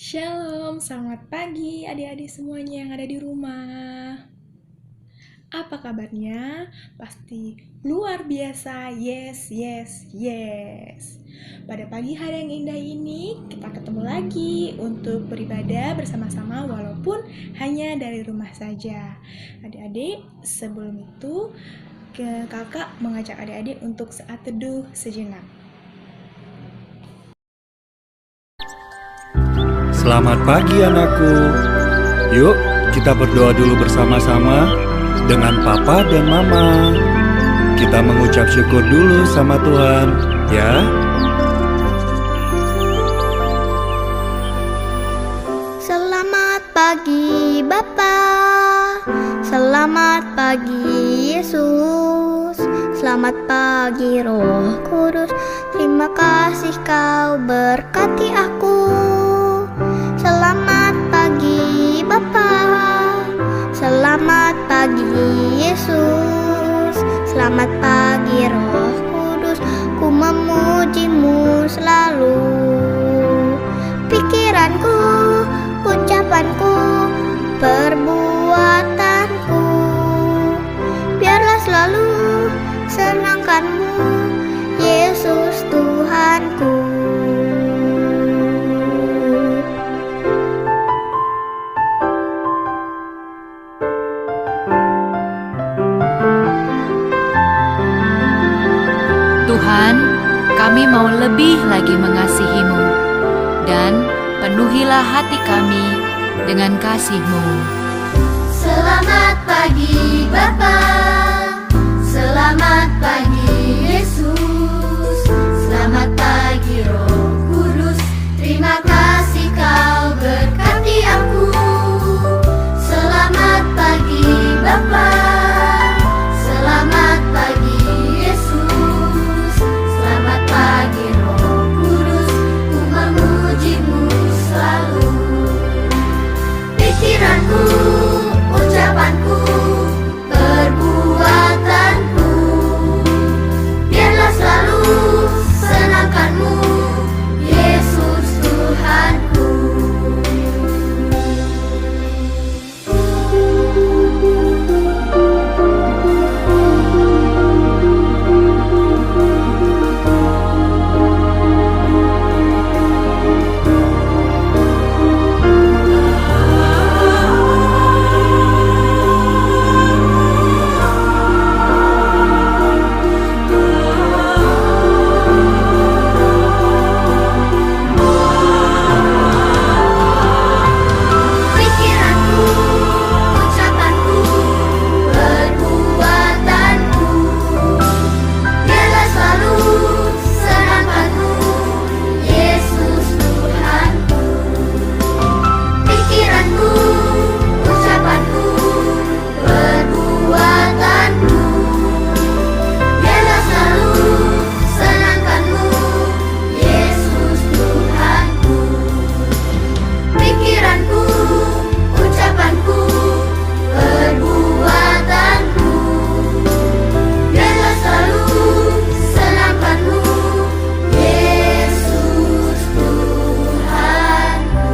Shalom, selamat pagi adik-adik semuanya yang ada di rumah. Apa kabarnya? Pasti luar biasa, yes, yes, yes. Pada pagi hari yang indah ini, kita ketemu lagi untuk beribadah bersama-sama walaupun hanya dari rumah saja. Adik-adik, sebelum itu, kakak mengajak adik-adik untuk saat teduh sejenak. Selamat pagi anakku. Yuk kita berdoa dulu bersama-sama dengan papa dan mama. Kita mengucap syukur dulu sama Tuhan, ya. Selamat pagi Bapa, selamat pagi Yesus, selamat pagi Roh Kudus. Terima kasih kau berkati aku. Selamat pagi Bapa, selamat pagi Yesus, selamat pagi Roh Kudus. Ku memujimu selalu. Pikiranku, ucapanku, perbuatanku, biarlah selalu senangkanmu, Yesus Tuhanku. Tuhan, kami mau lebih lagi mengasihi-Mu, dan penuhilah hati kami dengan kasih-Mu. Selamat pagi Bapa, selamat pagi Yesus, selamat pagi Roh Kudus. Terima kasih kau berkati aku. Selamat pagi Bapa, selamat pagi Yesus, selamat pagi Roh Kudus. Ku memujimu selalu. Pikiranku, ucapanku, perbuatanku, biarlah selalu senangkanmu, Yesus Tuhanku. Pikiranku, ucapanku, perbuatanku, biarlah selalu senangkanmu, Yesus Tuhanku. Pikiranku, ucapanku, perbuatanku, biarlah selalu senangkanmu, Yesus Tuhanku. Pikiranku, ucapanku, perbuatanku, biarlah selalu senangkanmu, Yesus Tuhanku.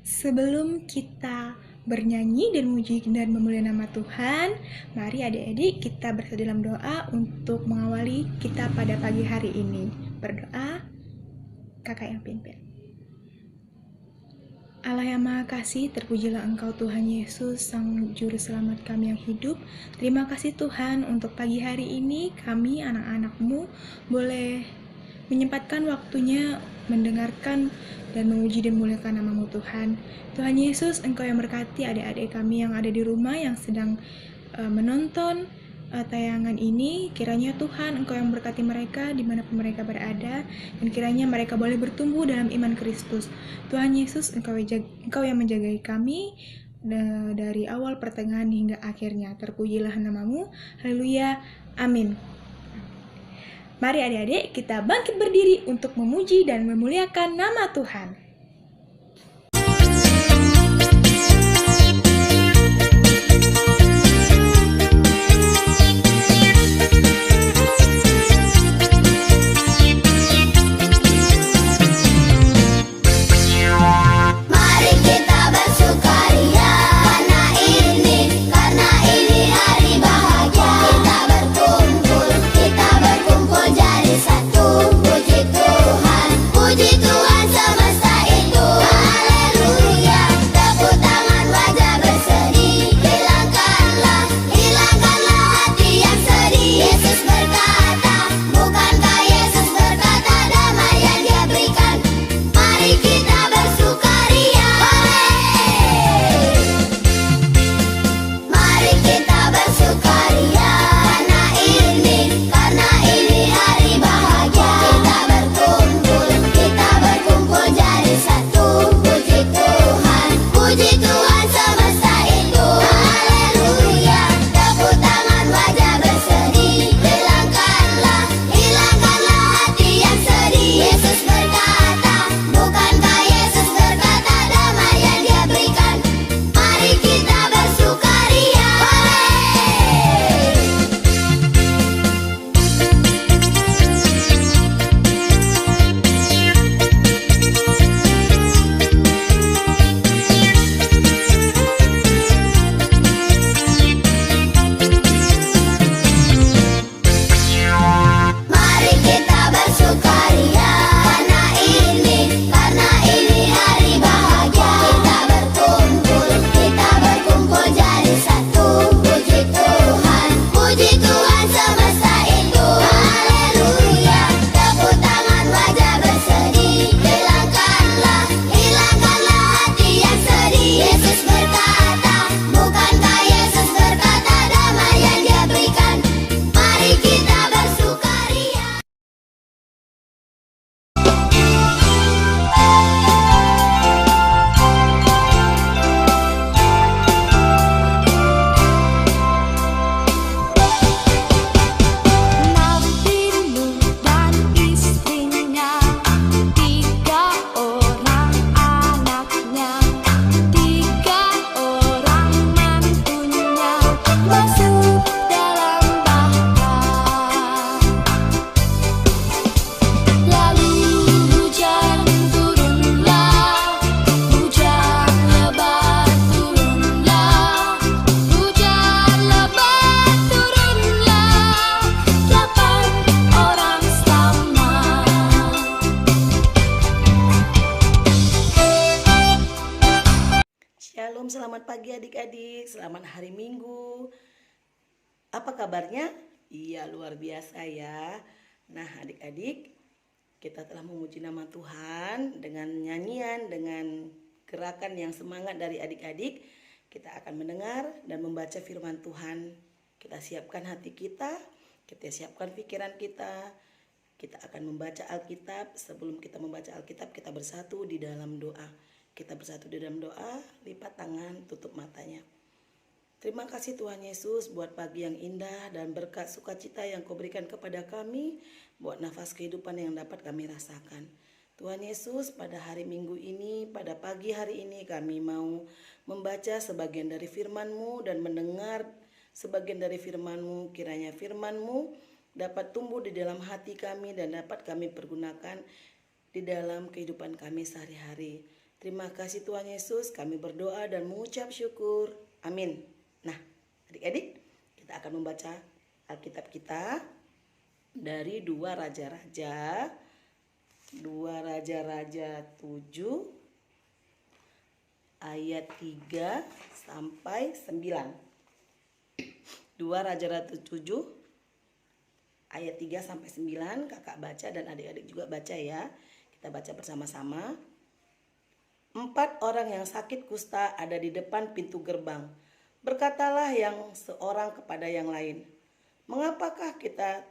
Sebelum kita bernyanyi dan memuji dan memuliakan nama Tuhan, mari adik-adik kita bersatu dalam doa untuk mengawali kita pada pagi hari ini. Berdoa, kakak yang pimpin. Allah yang Maha Kasih, terpujilah Engkau Tuhan Yesus, Sang Juru Selamat kami yang hidup. Terima kasih Tuhan untuk pagi hari ini kami anak-anak-Mu boleh menyempatkan waktunya mendengarkan dan memuji dan memuliakan nama-Mu Tuhan. Tuhan Yesus, Engkau yang berkati adik-adik kami yang ada di rumah yang sedang menonton tayangan ini. Kiranya Tuhan Engkau yang berkati mereka dimanapun mereka berada, dan kiranya mereka boleh bertumbuh dalam iman Kristus. Tuhan Yesus, Engkau yang menjagai kami dari awal, pertengahan hingga akhirnya. Terpujilah nama-Mu. Haleluya. Amin. Mari adik-adik kita bangkit berdiri untuk memuji dan memuliakan nama Tuhan. adik-adik, selamat hari Minggu. Apa kabarnya? Iya, luar biasa ya. Nah adik-adik, kita telah memuji nama Tuhan dengan nyanyian, dengan gerakan yang semangat dari adik-adik. Kita akan mendengar dan membaca firman Tuhan. Kita siapkan hati kita siapkan pikiran kita. Kita akan membaca Alkitab. Sebelum kita membaca Alkitab, kita bersatu di dalam doa. Kita bersatu di dalam doa, lipat tangan, tutup matanya. Terima kasih Tuhan Yesus buat pagi yang indah dan berkat sukacita yang Kau berikan kepada kami, buat nafas kehidupan yang dapat kami rasakan. Tuhan Yesus, pada hari Minggu ini, pada pagi hari ini kami mau membaca sebagian dari firman-Mu dan mendengar sebagian dari firman-Mu. Kiranya firman-Mu dapat tumbuh di dalam hati kami dan dapat kami pergunakan di dalam kehidupan kami sehari-hari. Terima kasih Tuhan Yesus, kami berdoa dan mengucap syukur. Amin. Nah, adik-adik, kita akan membaca Alkitab kita dari 2 Raja-Raja 7 ayat 3 sampai 9. 2 Raja-Raja 7 ayat 3 sampai 9, kakak baca dan adik-adik juga baca ya. Kita baca bersama-sama. 4 orang yang sakit kusta ada di depan pintu gerbang. Berkatalah yang seorang kepada yang lain, "Mengapakah kita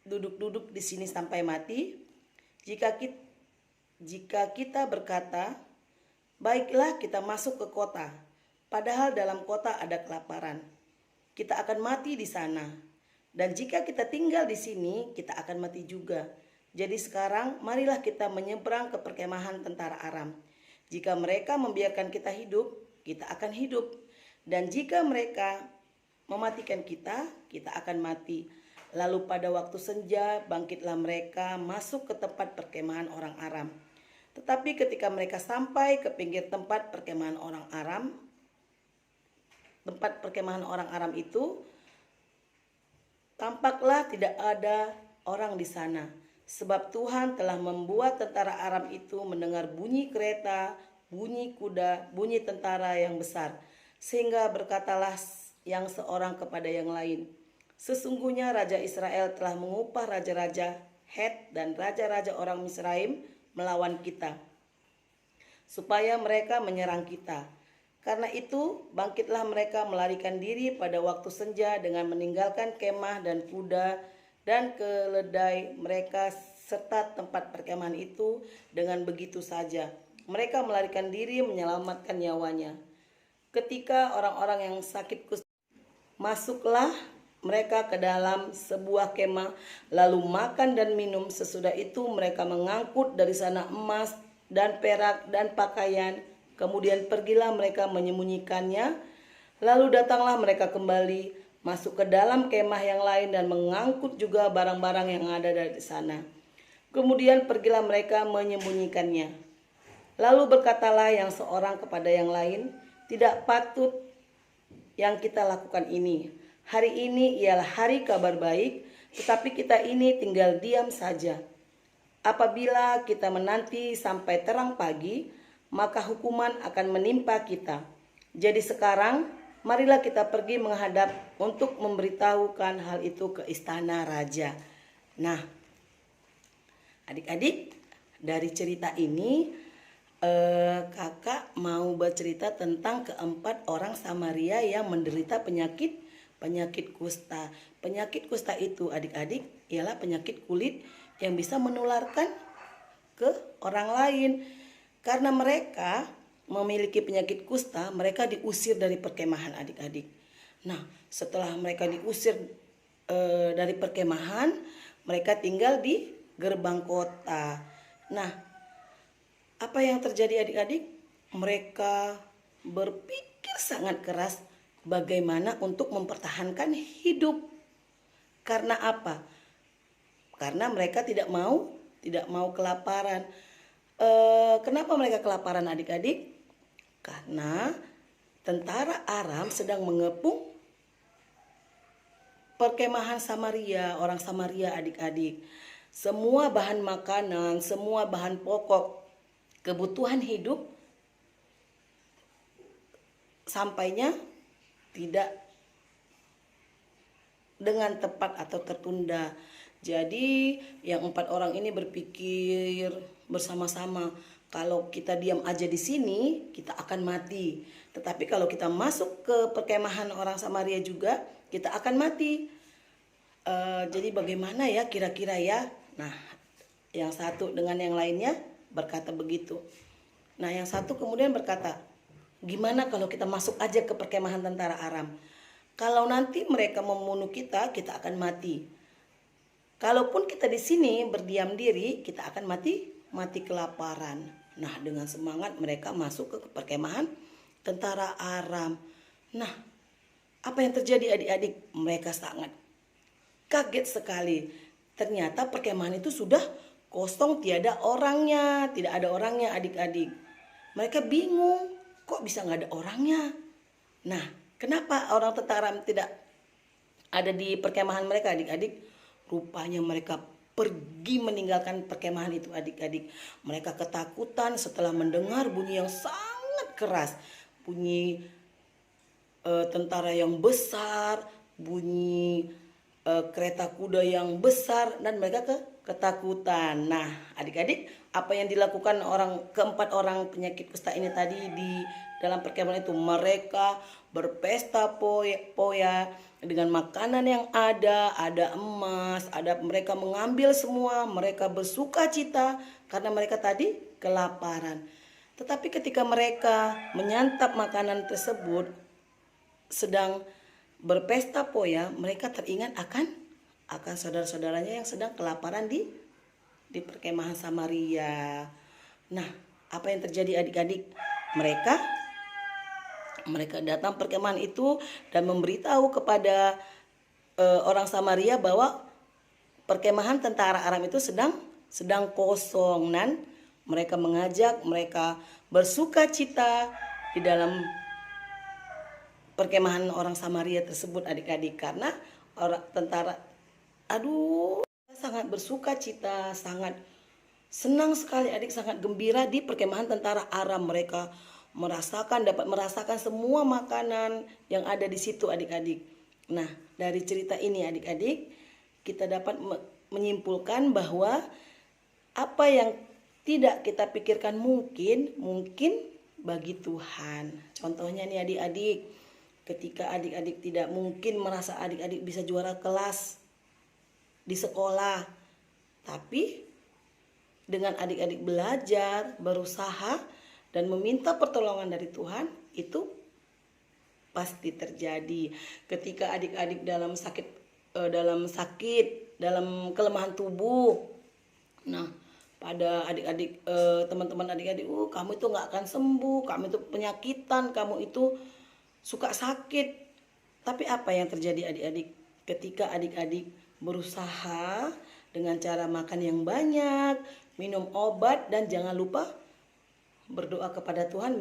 duduk-duduk di sini sampai mati? Jika kita berkata, baiklah kita masuk ke kota, padahal dalam kota ada kelaparan, kita akan mati di sana. Dan jika kita tinggal di sini, kita akan mati juga. Jadi sekarang marilah kita menyeberang ke perkemahan tentara Aram. Jika mereka membiarkan kita hidup, kita akan hidup. Dan jika mereka mematikan kita, kita akan mati. Lalu pada waktu senja bangkitlah mereka masuk ke tempat perkemahan orang Aram. Tetapi ketika mereka sampai ke pinggir tempat perkemahan orang Aram itu, tampaklah tidak ada orang di sana, sebab Tuhan telah membuat tentara Aram itu mendengar bunyi kereta, bunyi kuda, bunyi tentara yang besar. Sehingga berkatalah yang seorang kepada yang lain, sesungguhnya Raja Israel telah mengupah raja-raja Het dan raja-raja orang Misraim melawan kita, supaya mereka menyerang kita. Karena itu bangkitlah mereka melarikan diri pada waktu senja dengan meninggalkan kemah dan kuda dan keledai mereka serta tempat perkemahan itu. Dengan begitu saja mereka melarikan diri menyelamatkan nyawanya. Ketika orang-orang yang sakit kusta masuklah mereka ke dalam sebuah kemah, lalu makan dan minum. Sesudah itu mereka mengangkut dari sana emas dan perak dan pakaian. Kemudian pergilah mereka menyembunyikannya. Lalu datanglah mereka kembali masuk ke dalam kemah yang lain dan mengangkut juga barang-barang yang ada dari sana. Kemudian pergilah mereka menyembunyikannya. Lalu berkatalah yang seorang kepada yang lain, tidak patut yang kita lakukan ini. Hari ini ialah hari kabar baik, tetapi kita ini tinggal diam saja. Apabila kita menanti sampai terang pagi, maka hukuman akan menimpa kita. Jadi sekarang marilah kita pergi menghadap untuk memberitahukan hal itu ke istana raja. Nah, adik-adik, dari cerita ini kakak mau bercerita tentang keempat orang Samaria yang menderita penyakit kusta. Penyakit kusta itu adik-adik ialah penyakit kulit yang bisa menularkan ke orang lain. Karena mereka memiliki penyakit kusta, mereka diusir dari perkemahan adik-adik. Nah, setelah mereka diusir dari perkemahan, mereka tinggal di gerbang kota. Nah, apa yang terjadi adik-adik? Mereka berpikir sangat keras bagaimana untuk mempertahankan hidup. Karena apa? Karena mereka tidak mau kelaparan. Kenapa mereka kelaparan adik-adik? Karena tentara Aram sedang mengepung perkemahan Samaria, orang Samaria adik-adik. Semua bahan makanan, semua bahan pokok kebutuhan hidup sampainya tidak dengan tepat atau tertunda. Jadi yang 4 orang ini berpikir bersama-sama, kalau kita diam aja di sini kita akan mati. Tetapi kalau kita masuk ke perkemahan orang Samaria juga kita akan mati. Jadi bagaimana ya kira-kira ya? Nah, yang satu dengan yang lainnya berkata begitu. Nah, yang satu kemudian berkata, gimana kalau kita masuk aja ke perkemahan tentara Aram? Kalau nanti mereka membunuh kita, kita akan mati. Kalaupun kita di sini berdiam diri, kita akan mati kelaparan. Nah, dengan semangat mereka masuk ke perkemahan tentara Aram. Nah, apa yang terjadi adik-adik? Mereka sangat kaget sekali. Ternyata perkemahan itu sudah kosong, tiada orangnya, tidak ada orangnya adik-adik. Mereka bingung, kok bisa nggak ada orangnya? Nah, kenapa orang tentara tidak ada di perkemahan mereka adik-adik? Rupanya mereka pergi meninggalkan perkemahan itu adik-adik. Mereka ketakutan setelah mendengar bunyi yang sangat keras. Bunyi tentara yang besar, bunyi kereta kuda yang besar, dan mereka ketakutan. Nah, adik-adik, apa yang dilakukan keempat orang penyakit kusta ini tadi di dalam perkemahan itu? Mereka berpesta poya dengan makanan yang ada emas, mereka mengambil semua, mereka bersuka cita karena mereka tadi kelaparan. Tetapi ketika mereka menyantap makanan tersebut, sedang berpesta poya, mereka teringat akan saudara-saudaranya yang sedang kelaparan di perkemahan Samaria. Nah, apa yang terjadi adik-adik? Mereka datang perkemahan itu dan memberitahu kepada orang Samaria bahwa perkemahan tentara Aram itu sedang kosong, dan mereka mengajak mereka bersuka cita di dalam perkemahan orang Samaria tersebut adik-adik, karena orang tentara sangat bersuka cita, sangat senang sekali adik, sangat gembira di perkemahan tentara Aram. Mereka dapat merasakan semua makanan yang ada di situ adik-adik. Nah, dari cerita ini adik-adik, kita dapat menyimpulkan bahwa apa yang tidak kita pikirkan mungkin bagi Tuhan. Contohnya nih adik-adik, ketika adik-adik tidak mungkin merasa adik-adik bisa juara kelas di sekolah, tapi dengan adik-adik belajar, berusaha, dan meminta pertolongan dari Tuhan, itu pasti terjadi. Ketika adik-adik dalam kelemahan tubuh, nah pada adik-adik, teman-teman adik-adik, kamu itu nggak akan sembuh, kamu itu penyakitan, kamu itu suka sakit. Tapi apa yang terjadi adik-adik? Ketika adik-adik berusaha dengan cara makan yang banyak, minum obat, dan jangan lupa berdoa kepada Tuhan,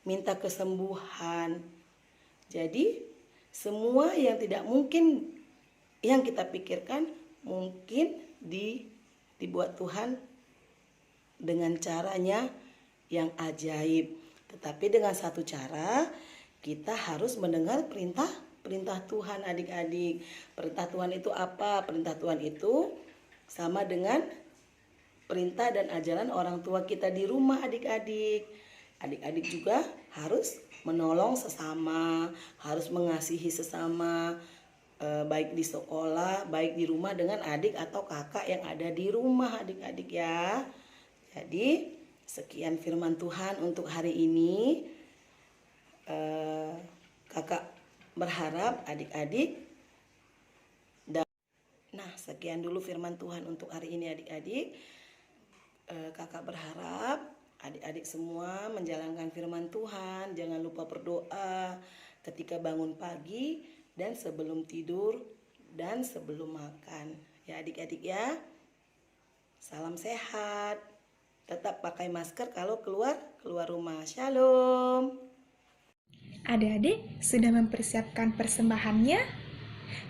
minta kesembuhan. Jadi semua yang tidak mungkin yang kita pikirkan mungkin dibuat Tuhan dengan caranya yang ajaib. Tetapi dengan satu cara, kita harus mendengar perintah Tuhan adik-adik. Perintah Tuhan itu apa? Perintah Tuhan itu sama dengan perintah dan ajaran orang tua kita di rumah adik-adik. Adik-adik juga harus menolong sesama, harus mengasihi sesama, baik di sekolah, baik di rumah dengan adik atau kakak yang ada di rumah adik-adik ya. Jadi sekian firman Tuhan untuk hari ini. Kakak berharap adik-adik. Nah, sekian dulu firman Tuhan untuk hari ini adik-adik. Kakak berharap adik-adik semua menjalankan firman Tuhan. Jangan lupa berdoa ketika bangun pagi dan sebelum tidur dan sebelum makan. Ya adik-adik ya. Salam sehat. Tetap pakai masker kalau keluar rumah. Shalom. Adik-adik sudah mempersiapkan persembahannya?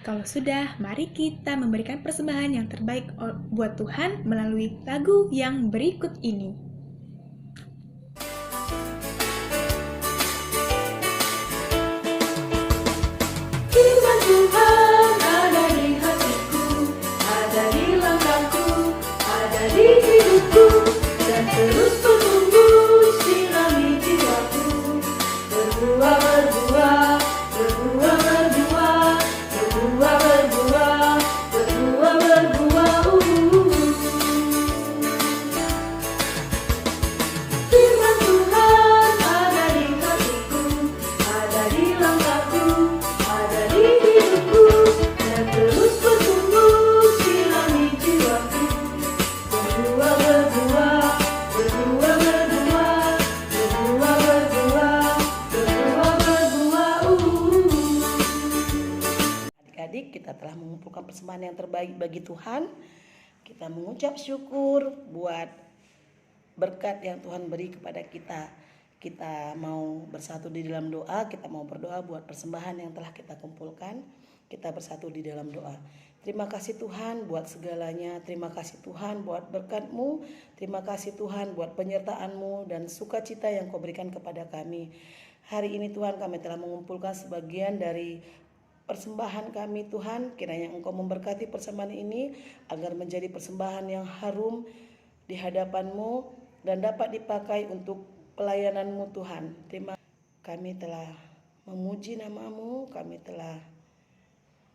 Kalau sudah, mari kita memberikan persembahan yang terbaik buat Tuhan melalui lagu yang berikut ini. mengumpulkan persembahan yang terbaik bagi Tuhan. Kita mengucap syukur buat berkat yang Tuhan beri kepada kita. Kita mau bersatu di dalam doa, kita mau berdoa buat persembahan yang telah kita kumpulkan. Kita bersatu di dalam doa. Terima kasih Tuhan buat segalanya. Terima kasih Tuhan buat berkat-Mu. Terima kasih Tuhan buat penyertaan-Mu dan sukacita yang Kau berikan kepada kami. Hari ini Tuhan, kami telah mengumpulkan sebagian dari persembahan kami Tuhan. Kiranya Engkau memberkati persembahan ini agar menjadi persembahan yang harum di hadapan-Mu dan dapat dipakai untuk pelayanan-Mu Tuhan. Kami telah memuji nama-Mu, kami telah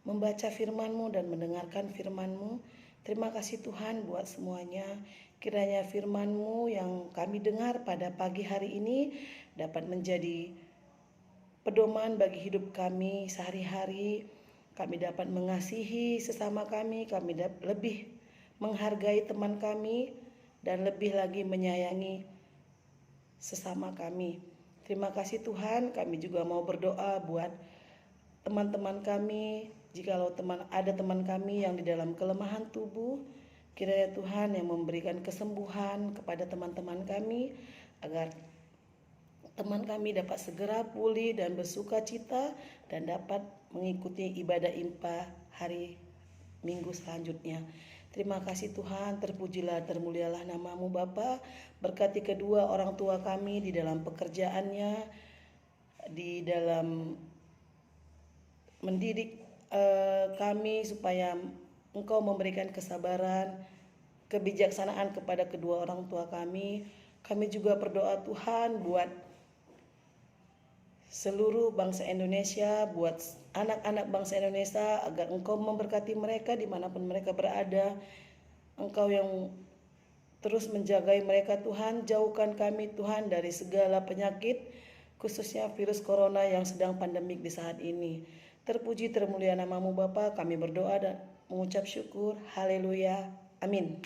membaca firman-Mu dan mendengarkan firman-Mu. Terima kasih Tuhan buat semuanya. Kiranya firman-Mu yang kami dengar pada pagi hari ini dapat menjadi pedoman bagi hidup kami sehari-hari. Kami dapat mengasihi sesama kami lebih menghargai teman kami, dan lebih lagi menyayangi sesama kami. Terima kasih Tuhan, kami juga mau berdoa buat teman-teman kami. Jikalau ada teman kami yang di dalam kelemahan tubuh, kiranya Tuhan yang memberikan kesembuhan kepada teman-teman kami, agar teman kami dapat segera pulih dan bersuka cita dan dapat mengikuti ibadah impa hari Minggu selanjutnya. Terima kasih Tuhan, terpujilah, termulialah nama-Mu Bapa. Berkati kedua orang tua kami di dalam pekerjaannya, di dalam mendidik kami, supaya Engkau memberikan kesabaran, kebijaksanaan kepada kedua orang tua kami. Kami juga berdoa Tuhan buat seluruh bangsa Indonesia, buat anak-anak bangsa Indonesia, agar Engkau memberkati mereka dimanapun mereka berada. Engkau yang terus menjagai mereka Tuhan. Jauhkan kami Tuhan dari segala penyakit, khususnya virus corona yang sedang pandemik di saat ini. Terpuji termulia nama-Mu Bapa, kami berdoa dan mengucap syukur. Haleluya. Amin.